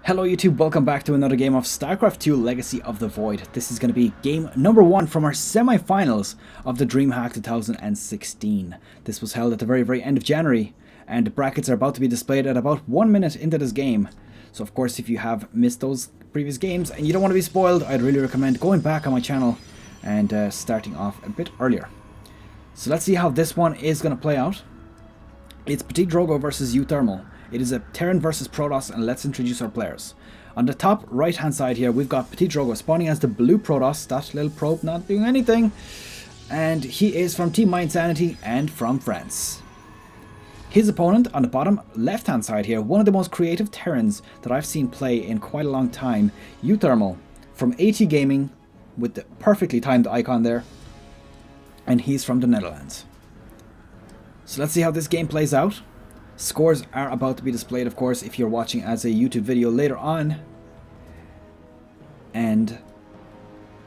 Hello YouTube, welcome back to another game of Starcraft 2 Legacy of the Void. This is going to be game number 1 from our semi-finals of the Dreamhack 2016. This was held at the very end of January, and the brackets are about to be displayed at about 1 minute into this game. So of course, if you have missed those previous games and you don't want to be spoiled, I'd really recommend going back on my channel and starting off a bit earlier. So let's see how this one is going to play out. It's PtitDrogo versus uThermal. It is a Terran versus Protoss, and let's introduce our players. On the top right hand side here, we've got PtitDrogo spawning as the blue Protoss, that little probe not doing anything. And he is from Team mYinsanity and from France. His opponent on the bottom left hand side here, one of the most creative Terrans that I've seen play in quite a long time, uThermal from AT Gaming with the perfectly timed icon there. And he's from the Netherlands. So let's see how this game plays out. Scores are about to be displayed, of course, if you're watching as a YouTube video later on. And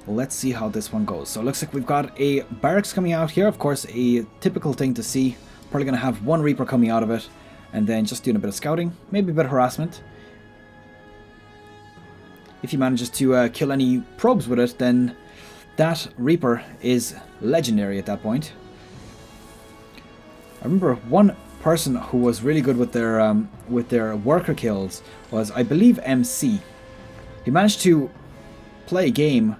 let's see how this one goes. So it looks like we've got a barracks coming out here. Of course, a typical thing to see. Probably going to have one Reaper coming out of it. And then just doing a bit of scouting. Maybe a bit of harassment. If he manages to kill any probes with it, then that Reaper is legendary at that point. I remember one person who was really good with their worker kills was, I believe, MC. He managed to play a game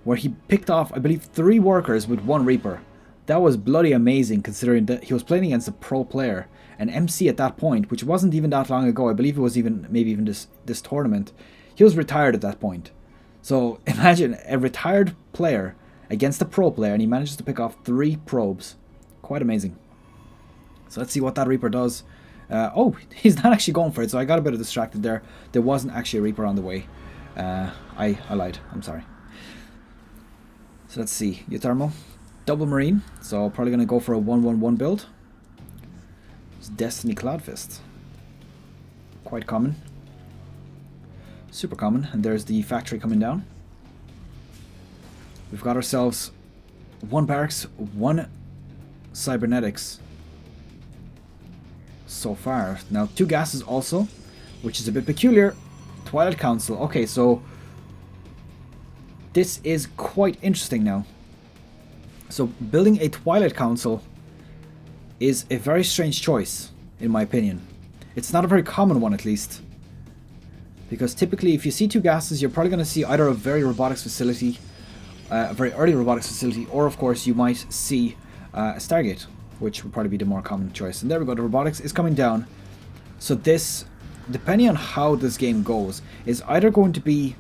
where he picked off, I believe, 3 workers with 1 Reaper. That was bloody amazing, considering that he was playing against a pro player. And MC at that point, which wasn't even that long ago, I believe it was maybe even this tournament, he was retired at that point. So imagine a retired player against a pro player, and he manages to pick off 3 probes. Quite amazing. So let's see what that Reaper does. Oh, he's not actually going for it, so I got a bit distracted there. There wasn't actually a Reaper on the way. I lied, I'm sorry. So let's see, uThermal, double Marine, so probably going to go for a 1-1-1 build. It's Destiny Cloudfist. Quite common. Super common, and there's the factory coming down. We've got ourselves 1 barracks, 1 cybernetics so far. Now 2 gases also, which is a bit peculiar. Twilight Council. Okay, so this is quite interesting now. So building a Twilight Council is a very strange choice, in my opinion. It's not a very common one, at least. Because typically, if you see 2 gases, you're probably going to see either a very robotics facility, a very early robotics facility, or of course you might see a Stargate, which would probably be the more common choice. And there we go, the robotics is coming down. So this, depending on how this game goes, is either going to be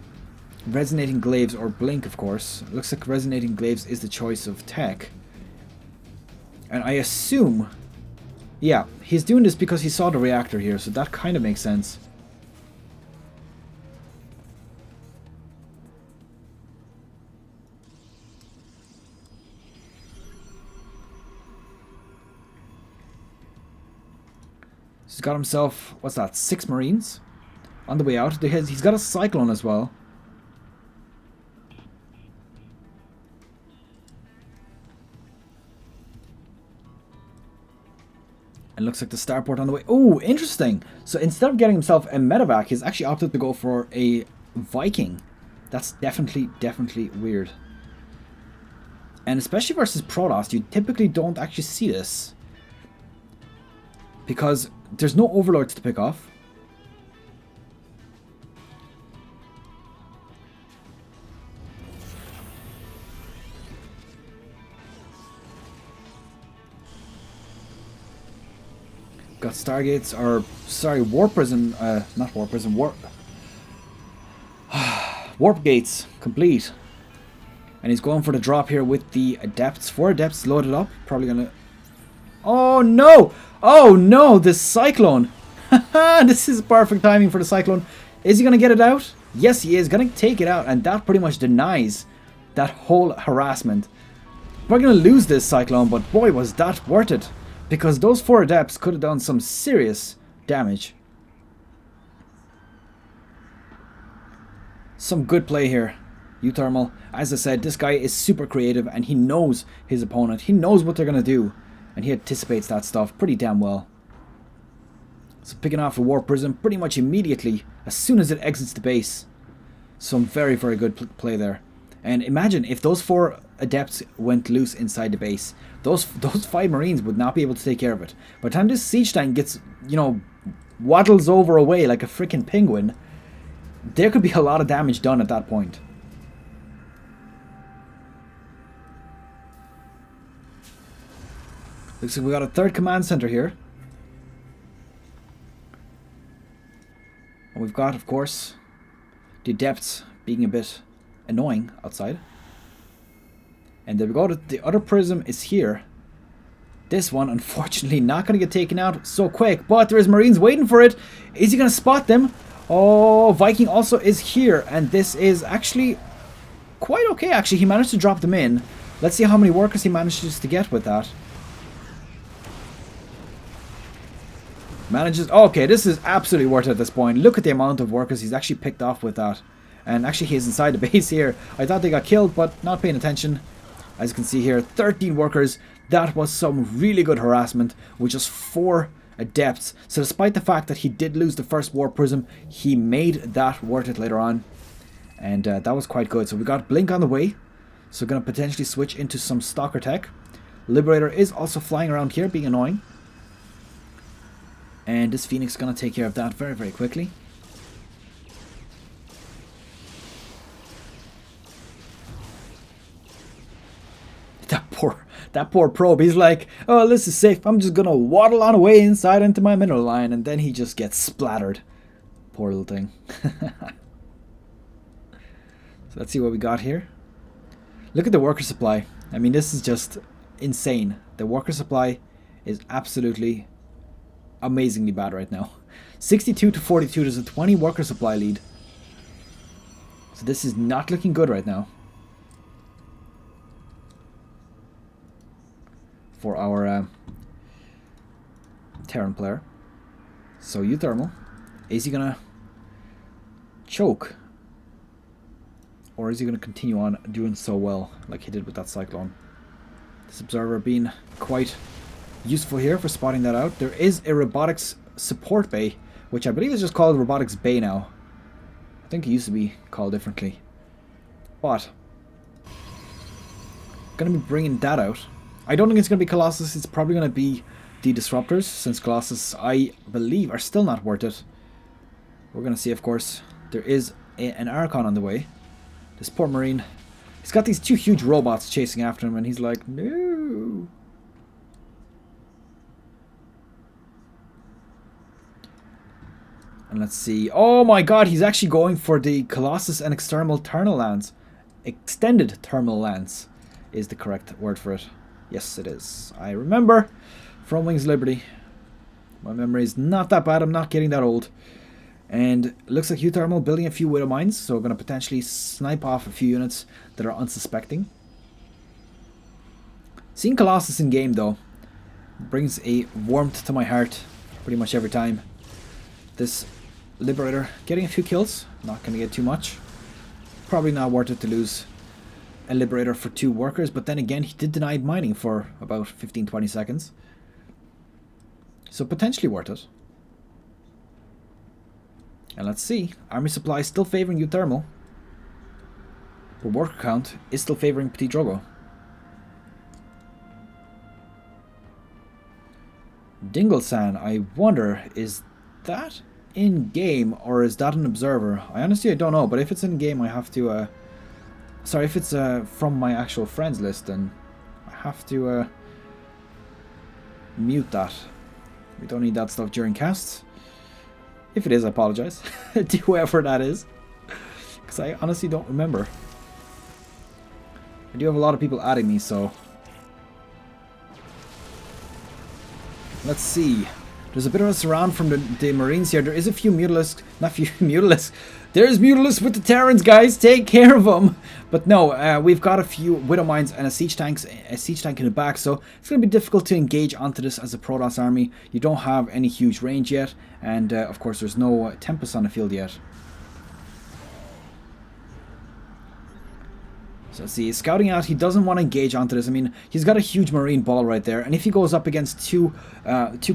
Resonating Glaives or Blink, of course. It looks like Resonating Glaives is the choice of tech. And I assume, yeah, he's doing this because he saw the reactor here, so that kind of makes sense. He's got himself, what's that, 6 Marines on the way out. He's got a Cyclone as well. And looks like the starport on the way. Oh, interesting. So instead of getting himself a medevac, he's actually opted to go for a Viking. That's definitely weird. And especially versus Protoss, you typically don't actually see this, because there's no overlords to pick off. Got Stargates, or sorry, Warp Prism, not Warp Prism, Warp Gates complete. And he's going for the drop here with the Adepts. 4 Adepts loaded up, probably gonna... Oh no! Oh no, this Cyclone! This is perfect timing for the Cyclone. Is he going to get it out? Yes, he is going to take it out, and that pretty much denies that whole harassment. We're going to lose this Cyclone, but boy, was that worth it. Because those 4 Adepts could have done some serious damage. Some good play here, uThermal. As I said, this guy is super creative, and he knows his opponent. He knows what they're going to do. And he anticipates that stuff pretty damn well. So picking off a Warp Prism pretty much immediately as soon as it exits the base. Some very, very good play there. And imagine if those 4 adepts went loose inside the base. Those 5 marines would not be able to take care of it. By the time this siege tank gets, you know, waddles over away like a freaking penguin, there could be a lot of damage done at that point. Looks like we got a 3rd command center here. And we've got, of course, the adepts being a bit annoying outside. And there we go, the other prism is here. This one, unfortunately, not going to get taken out so quick, but there is marines waiting for it. Is he going to spot them? Oh, Viking also is here, and this is actually quite okay, actually. He managed to drop them in. Let's see how many workers he manages to get with that. Okay, this is absolutely worth it at this point. Look at the amount of workers he's actually picked off with that. And actually he's inside the base here. I thought they got killed, but not paying attention. As you can see here, 13 workers. That was some really good harassment with just 4 adepts. So despite the fact that he did lose the first war prism, he made that worth it later on. And that was quite good. So we got Blink on the way. So we're going to potentially switch into some Stalker tech. Liberator is also flying around here, being annoying. And this Phoenix is going to take care of that very, very quickly. That poor probe, he's like, oh, this is safe. I'm just going to waddle on away inside into my mineral line. And then he just gets splattered. Poor little thing. So let's see what we got here. Look at the worker supply. I mean, this is just insane. The worker supply is absolutely amazingly bad right now. 62 to 42, there's a 20 worker supply lead. So this is not looking good right now for our Terran player. So uThermal, is he gonna choke? Or is he gonna continue on doing so well like he did with that Cyclone? This observer being quite useful here for spotting that out. There is a robotics support bay, which I believe is just called robotics bay now. I think it used to be called differently. But gonna be bringing that out. I don't think it's gonna be Colossus. It's probably gonna be the disruptors, since Colossus, I believe, are still not worth it. We're gonna see, of course. There is an Archon on the way. This poor Marine, he's got these 2 huge robots chasing after him, and he's like, no. And let's see. Oh my god, he's actually going for the Colossus and External Thermal Lance. Extended Thermal Lance is the correct word for it. Yes, it is. I remember from Wings of Liberty. My memory is not that bad. I'm not getting that old. And it looks like uThermal building a few Widow Mines. So we're going to potentially snipe off a few units that are unsuspecting. Seeing Colossus in game, though, brings a warmth to my heart pretty much every time. This Liberator getting a few kills, not going to get too much. Probably not worth it to lose a Liberator for 2 workers, but then again, he did deny mining for about 15-20 seconds. So potentially worth it. And let's see, army supply is still favoring uThermal, but worker count is still favoring PtitDrogo. Dinglesan, I wonder, is that in game or is that an observer? I don't know, but if it's in game, I have to sorry, if it's from my actual friends list, then I have to mute that. We don't need that stuff during casts. If it is, I apologize to whoever that is, because I honestly don't remember. I do have a lot of people adding me, so let's see. There's a bit of a surround from the Marines here. There is a few Mutalisks. Not few Mutalisks. There's Mutalisks with the Terrans, guys. Take care of them. But no, we've got a few Widow Mines and a siege tank in the back. So it's going to be difficult to engage onto this as a Protoss army. You don't have any huge range yet. And of course, there's no Tempest on the field yet. So see, he's scouting out. He doesn't want to engage onto this. I mean, he's got a huge marine ball right there, and if he goes up against two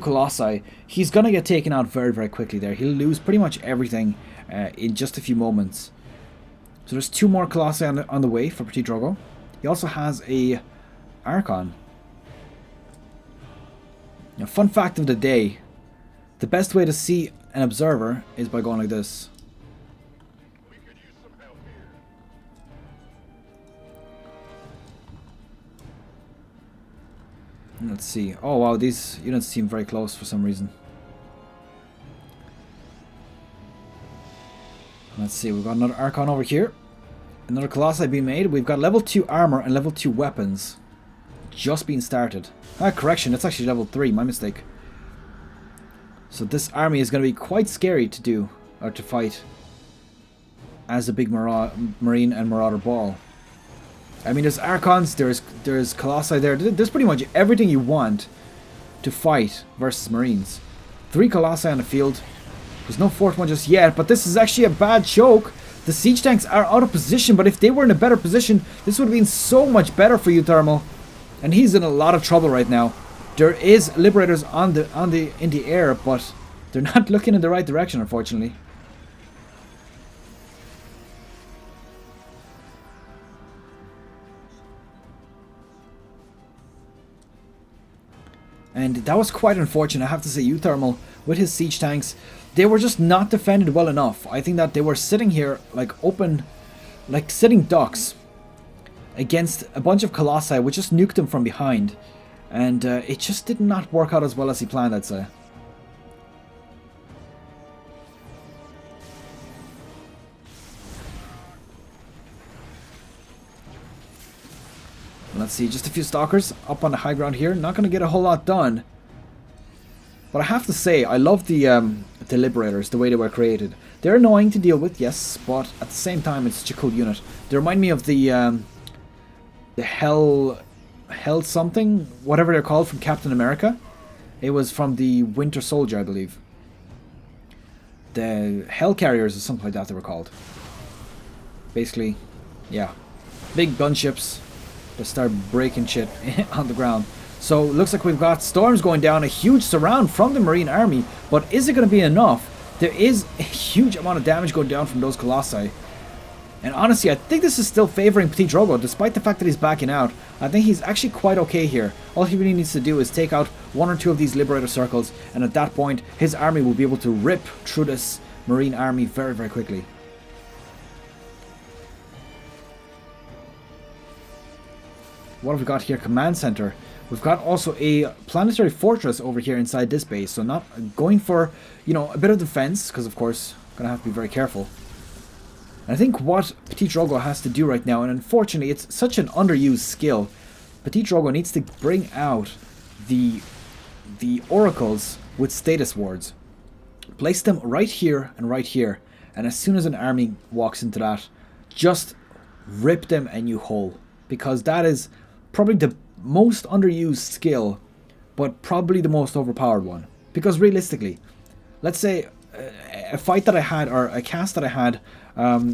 colossi, he's gonna get taken out very, very quickly there. He'll lose pretty much everything in just a few moments. So there's 2 more colossi on the way for PtitDrogo. He also has a Archon. Now, fun fact of the day: the best way to see an observer is by going like this. Let's see. Oh wow, these units seem very close for some reason. Let's see, we've got another Archon over here. Another Colossi being made. We've got level 2 armor and level 2 weapons. Just being started. Ah, correction, it's actually level 3, my mistake. So this army is going to be quite scary to do, or to fight, as a big Marine and Marauder ball. I mean, there's Archons, there's Colossi there. There's pretty much everything you want to fight versus Marines. 3 Colossi on the field. There's no 4th one just yet, but this is actually a bad choke. The siege tanks are out of position, but if they were in a better position, this would have been so much better for uThermal. And he's in a lot of trouble right now. There is Liberators in the air, but they're not looking in the right direction, unfortunately. And that was quite unfortunate, I have to say. uThermal, with his siege tanks, they were just not defended well enough. I think that they were sitting here like open, like sitting ducks against a bunch of Colossi, which just nuked them from behind. And it just did not work out as well as he planned, I'd say. Let's see, just a few Stalkers up on the high ground here. Not going to get a whole lot done. But I have to say, I love the Liberators, the way they were created. They're annoying to deal with, yes, but at the same time, it's such a cool unit. They remind me of the Hell something, whatever they're called, from Captain America. It was from the Winter Soldier, I believe. The Hell Carriers or something like that they were called. Basically, yeah. Big gunships that start breaking shit on the ground. So, looks like we've got storms going down, a huge surround from the Marine Army, but is it going to be enough? There is a huge amount of damage going down from those Colossi. And honestly, I think this is still favoring PtitDrogo, despite the fact that he's backing out. I think he's actually quite okay here. All he really needs to do is take out 1 or 2 of these Liberator circles, and at that point, his army will be able to rip through this Marine army very, very quickly. What have we got here? Command Center. We've got also a planetary fortress over here inside this base, so not going for, you know, a bit of defense, because of course, gonna have to be very careful. And I think what PtitDrogo has to do right now, and unfortunately it's such an underused skill, PtitDrogo needs to bring out the oracles with status wards. Place them right here, and as soon as an army walks into that, just rip them a new hole, because that is probably the most underused skill, but probably the most overpowered one. Because realistically, let's say a fight that I had, or a cast that I had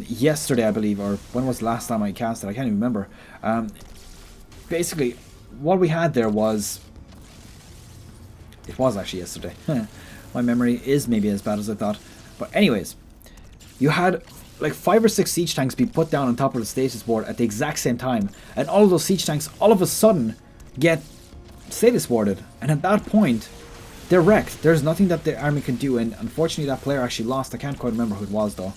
yesterday, I believe, or when was the last time I casted? I can't even remember. Basically, what we had there was... It was actually yesterday. My memory is maybe as bad as I thought. But anyways, you had like 5 or 6 siege tanks be put down on top of the status board at the exact same time, and all of those siege tanks all of a sudden get status warded, and at that point they're wrecked. There's nothing that the army can do, and unfortunately that player actually lost. I can't quite remember who it was though.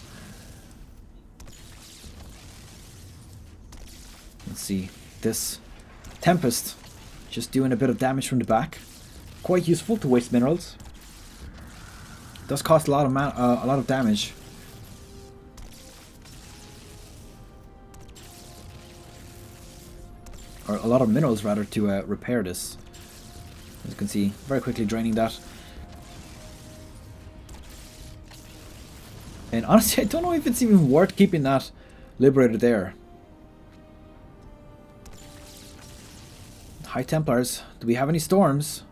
Let's see, this Tempest just doing a bit of damage from the back. Quite useful to waste minerals. Does cost a lot of damage. Or a lot of minerals rather, to repair this. As you can see, very quickly draining that. And honestly, I don't know if it's even worth keeping that Liberator there. High Templars, do we have any storms?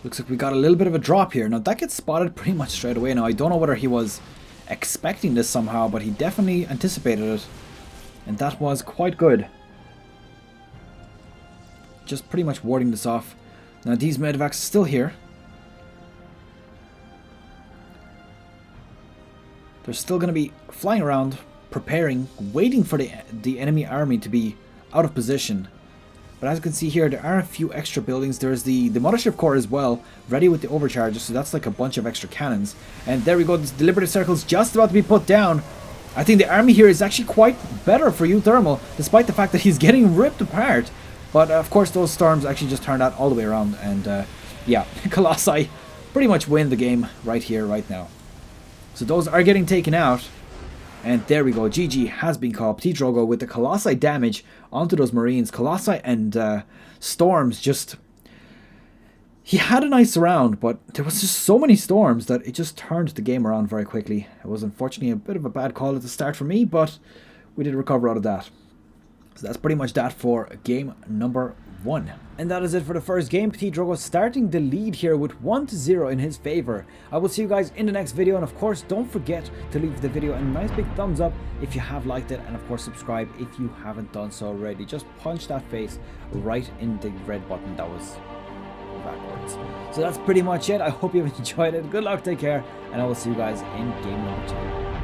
Looks like we got a little bit of a drop here. Now that gets spotted pretty much straight away. Now I don't know whether he was expecting this somehow, but he definitely anticipated it. And that was quite good. Just pretty much warding this off. Now these medevacs are still here. They're still going to be flying around, preparing, waiting for the enemy army to be out of position. But as you can see here, there are a few extra buildings. There's the mothership core as well, ready with the overcharges, so that's like a bunch of extra cannons. And there we go, this deliberative circle is just about to be put down. I think the army here is actually quite better for uThermal, despite the fact that he's getting ripped apart. But of course those storms actually just turned out all the way around, and yeah, Colossi pretty much win the game right here, right now. So those are getting taken out. And there we go, GG has been called. PtitDrogo with the Colossi damage onto those Marines. Colossi and Storms just... He had a nice round, but there was just so many Storms that it just turned the game around very quickly. It was unfortunately a bit of a bad call at the start for me, but we did recover out of that. So that's pretty much that for game number 1. And that is it for the first game. PtitDrogo starting the lead here with 1-0 in his favor. I will see you guys in the next video, and of course don't forget to leave the video a nice big thumbs up if you have liked it, and of course subscribe if you haven't done so already. Just punch that face right in the red button that was backwards. So that's pretty much it. I hope you've enjoyed it. Good luck, take care, and I will see you guys in game number 2.